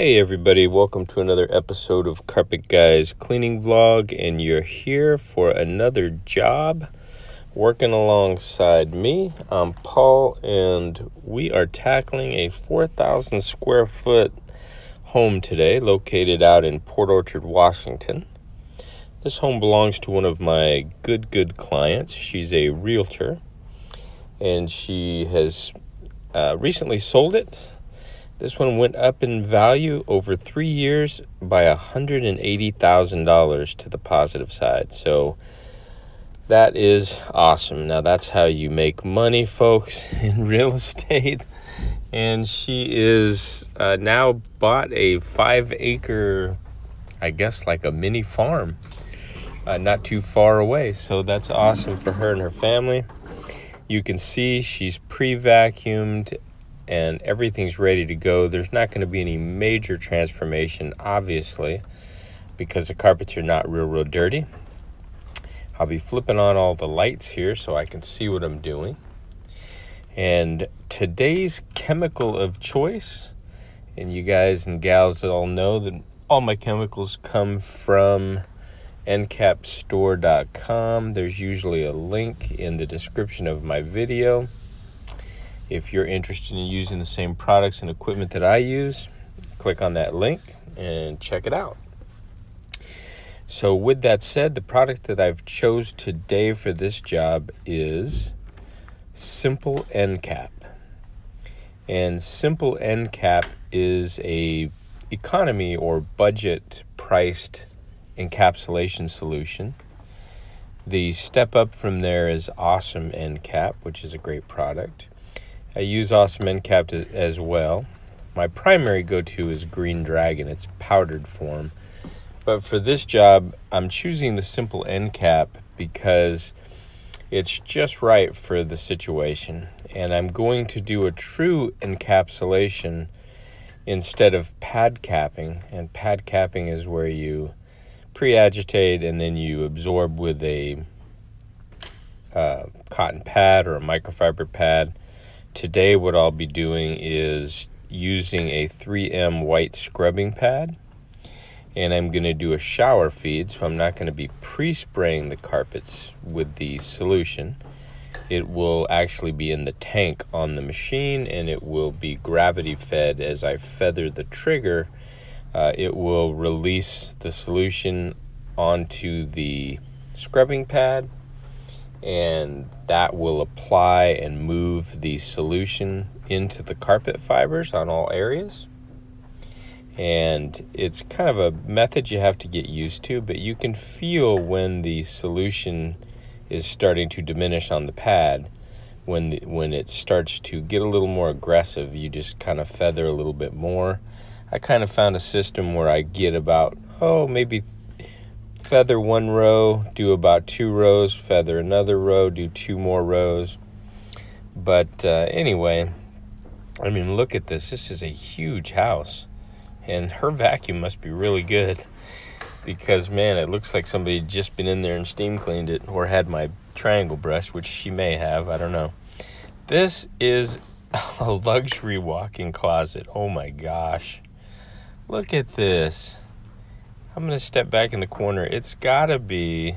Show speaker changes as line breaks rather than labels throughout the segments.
Hey everybody, welcome to another episode of Carpet Guys Cleaning Vlog, and you're here for another job working alongside me. I'm Paul, and we are tackling a 4,000 square foot home today located out in Port Orchard, Washington. This home belongs to one of my good clients. She's a realtor, and she has recently sold it. This one went up in value over 3 years by $180,000 to the positive side. So that is awesome. Now that's how you make money, folks, in real estate. And she is now bought a 5-acre, I guess like a mini farm, not too far away. So that's awesome for her and her family. You can see she's pre-vacuumed and everything's ready to go. There's not going to be any major transformation, obviously, because the carpets are not real dirty. I'll be flipping on all the lights here so I can see what I'm doing. And today's chemical of choice, and you guys and gals all know that all my chemicals come from Encapstore.com. There's usually a link in the description of my video. If you're interested in using the same products and equipment that I use, click on that link and check it out. So with that said, the product that I've chose today for this job is Simple Encap. And Simple Encap is a economy or budget priced encapsulation solution. The step up from there is Awesome Encap, which is a great product. I use Awesome Encap as well. My primary go-to is Green Dragon. It's powdered form. But for this job, I'm choosing the Simple Encap because it's just right for the situation. And I'm going to do a true encapsulation instead of pad capping. And pad capping is where you pre-agitate and then you absorb with a cotton pad or a microfiber pad. Today what I'll be doing is using a 3M white scrubbing pad, and I'm going to do a shower feed, so I'm not going to be pre-spraying the carpets with the solution. It will actually be in the tank on the machine, and it will be gravity fed. As I feather the trigger, it will release the solution onto the scrubbing pad, and that will apply and move the solution into the carpet fibers on all areas. And it's kind of a method you have to get used to, but you can feel when the solution is starting to diminish on the pad. When it starts to get a little more aggressive, you just kind of feather a little bit more. I kind of found a system where I get about, maybe feather 1 row, do about 2 rows, feather another row, do 2 more rows. But anyway, I mean, look at this. This is a huge house. And her vacuum must be really good because, man, it looks like somebody had just been in there and steam cleaned it or had my triangle brush, which she may have. I don't know. This is a luxury walk-in closet. Oh, my gosh. Look at this. I'm going to step back in the corner. It's got to be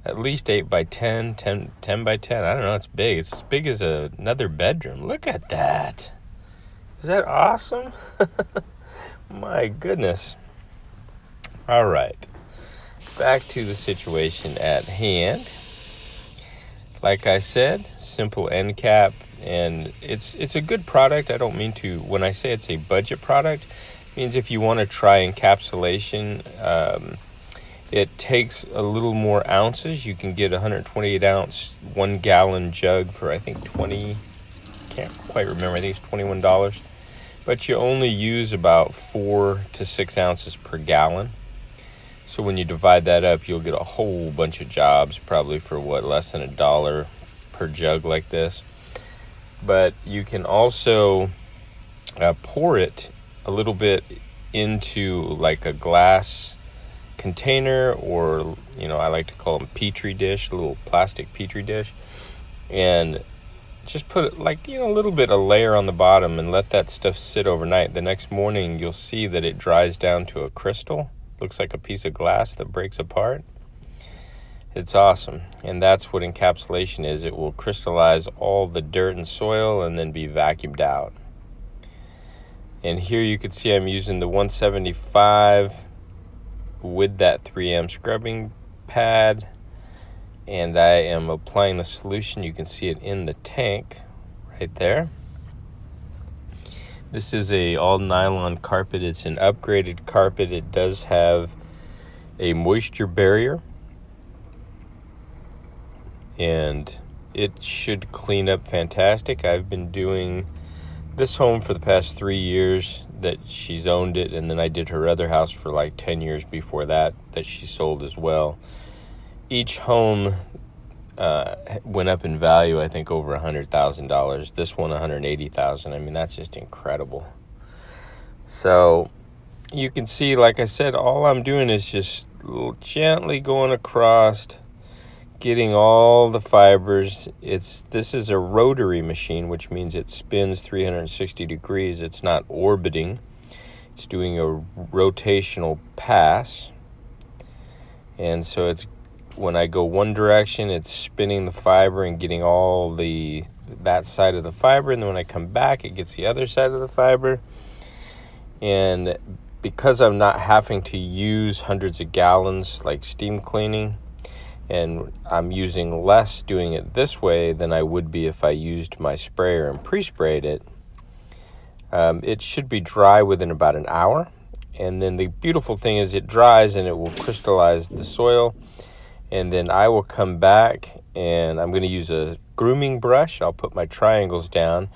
at least 8 by 10, 10 by 10. I don't know. It's big. It's as big as another bedroom. Look at that. Is that awesome? My goodness. All right. Back to the situation at hand. Like I said, Simple Encap, and it's a good product. I don't mean to, when I say it's a budget product, means if you want to try encapsulation, it takes a little more ounces. You can get a 128 ounce 1 gallon jug for I think can't quite remember, I think it's $21, but you only use about 4 to 6 ounces per gallon. So when you divide that up, you'll get a whole bunch of jobs, probably for less than $1 per jug like this. But you can also pour it a little bit into like a glass container, or I like to call them petri dish, a little plastic petri dish, and just put it like, a little bit of layer on the bottom and let that stuff sit overnight. The next morning you'll see that it dries down to a crystal. Looks like a piece of glass that breaks apart. It's awesome. And that's what encapsulation is. It will crystallize all the dirt and soil and then be vacuumed out. And here you can see I'm using the 175 with that 3M scrubbing pad. And I am applying the solution. You can see it in the tank right there. This is a all nylon carpet. It's an upgraded carpet. It does have a moisture barrier, and it should clean up fantastic. I've been doing this home for the past 3 years that she's owned it, and then I did her other house for like 10 years before that she sold as well. Each home went up in value, I think, over $100,000. This one, $180,000. I mean, that's just incredible. So you can see, like I said, all I'm doing is just gently going across, getting all the fibers. This is a rotary machine, which means it spins 360 degrees. It's not orbiting. It's doing a rotational pass. And so when I go one direction, it's spinning the fiber and getting all that side of the fiber, and then when I come back, it gets the other side of the fiber. And because I'm not having to use hundreds of gallons like steam cleaning, and I'm using less doing it this way than I would be if I used my sprayer and pre-sprayed it, it should be dry within about an hour. And then the beautiful thing is it dries and it will crystallize the soil. And then I will come back and I'm going to use a grooming brush. I'll put my triangles down,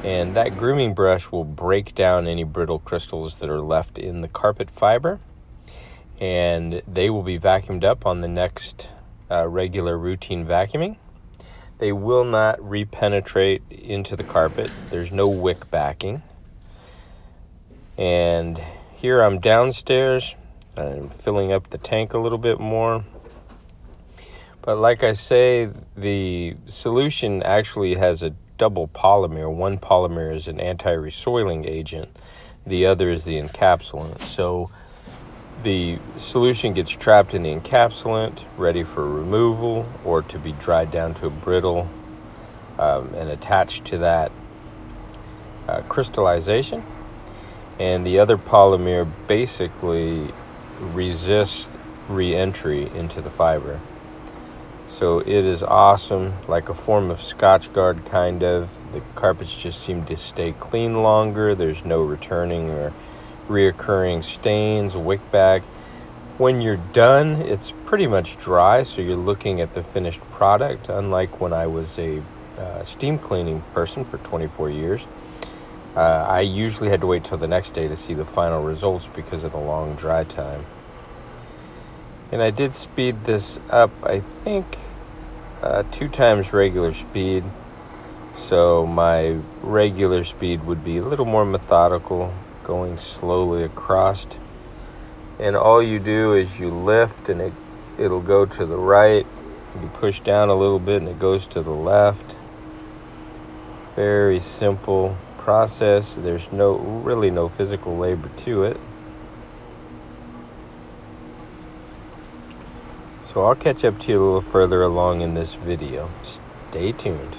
and that grooming brush will break down any brittle crystals that are left in the carpet fiber, and they will be vacuumed up on the next regular routine vacuuming. They will not repenetrate into the carpet. There's no wick backing. And here I'm downstairs. I'm filling up the tank a little bit more. But like I say, the solution actually has a double polymer. One polymer is an anti-resoiling agent. The other is the encapsulant. So the solution gets trapped in the encapsulant, ready for removal or to be dried down to a brittle and attached to that crystallization. And the other polymer basically resists re-entry into the fiber. So it is awesome, like a form of Scotch Guard kind of. The carpets just seem to stay clean longer. There's no returning or reoccurring stains, wick back. When you're done, it's pretty much dry, so you're looking at the finished product, unlike when I was a steam cleaning person for 24 years. I usually had to wait till the next day to see the final results because of the long dry time. And I did speed this up, I think, 2 times regular speed. So my regular speed would be a little more methodical, going slowly across. And all you do is you lift and it'll go to the right. You push down a little bit and it goes to the left. Very simple process. There's really no physical labor to it. So I'll catch up to you a little further along in this video. Stay tuned.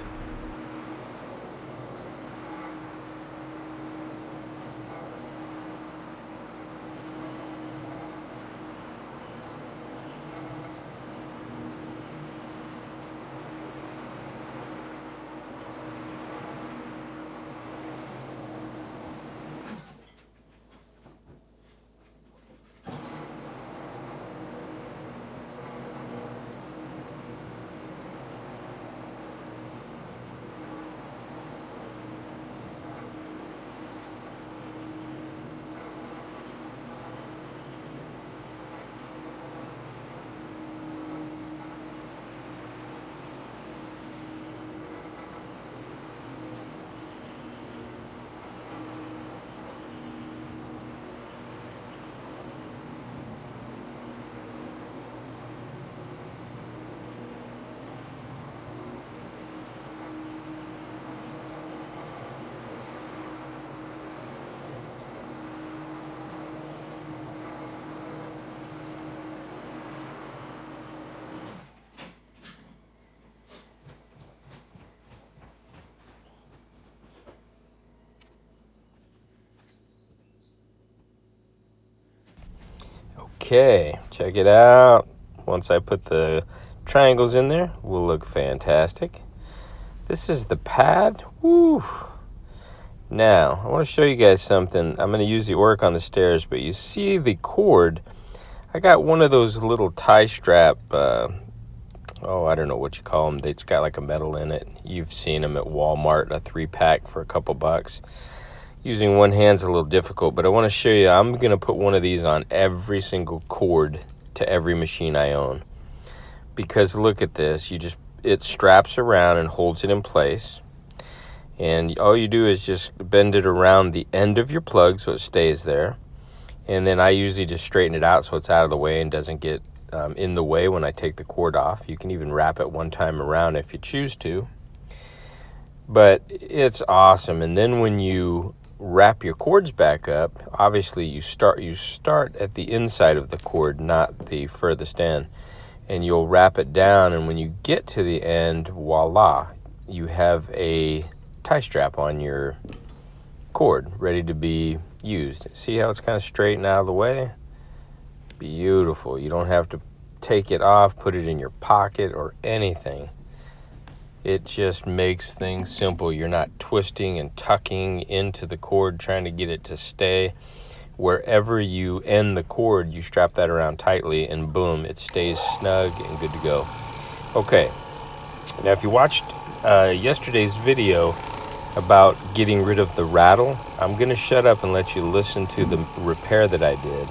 Okay, check it out. Once I put the triangles in there, will look fantastic. This is the pad. Woo! Now, I want to show you guys something. I'm going to use the Oric on the stairs, but you see the cord. I got one of those little tie strap, I don't know what you call them. It's got like a metal in it. You've seen them at Walmart, a 3-pack for a couple bucks. Using one hand's a little difficult, but I want to show you. I'm going to put one of these on every single cord to every machine I own. Because look at this. It straps around and holds it in place. And all you do is just bend it around the end of your plug so it stays there. And then I usually just straighten it out so it's out of the way and doesn't get in the way when I take the cord off. You can even wrap it one time around if you choose to. But it's awesome. And then when you wrap your cords back up, obviously you start at the inside of the cord, not the furthest end. And you'll wrap it down, and when you get to the end, voila, you have a tie strap on your cord ready to be used. See how it's kind of straight and out of the way? Beautiful. You don't have to take it off, put it in your pocket or anything. It just makes things simple. You're not twisting and tucking into the cord trying to get it to stay. Wherever you end the cord, you strap that around tightly and boom, it stays snug and good to go. Okay, now if you watched yesterday's video about getting rid of the rattle, I'm going to shut up and let you listen to the repair that I did.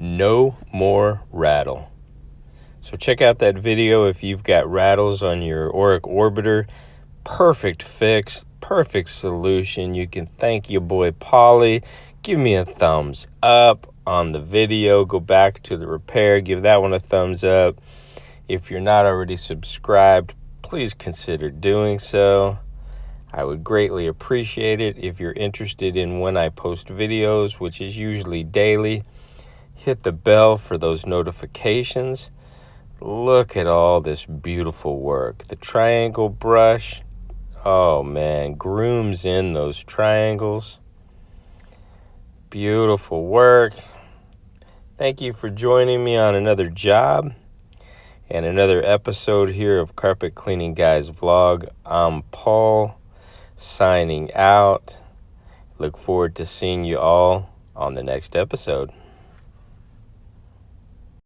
No more rattle. So check out that video if you've got rattles on your Oric Orbiter. Perfect fix, perfect solution. You can thank your boy Polly. Give me a thumbs up on the video. Go back to the repair, give that one a thumbs up. If you're not already subscribed, please consider doing so. I would greatly appreciate it. If you're interested in when I post videos, which is usually daily, hit the bell for those notifications. Look at all this beautiful work. The triangle brush, oh man, grooms in those triangles. Beautiful work. Thank you for joining me on another job and another episode here of Carpet Cleaning Guys Vlog. I'm Paul, signing out. Look forward to seeing you all on the next episode.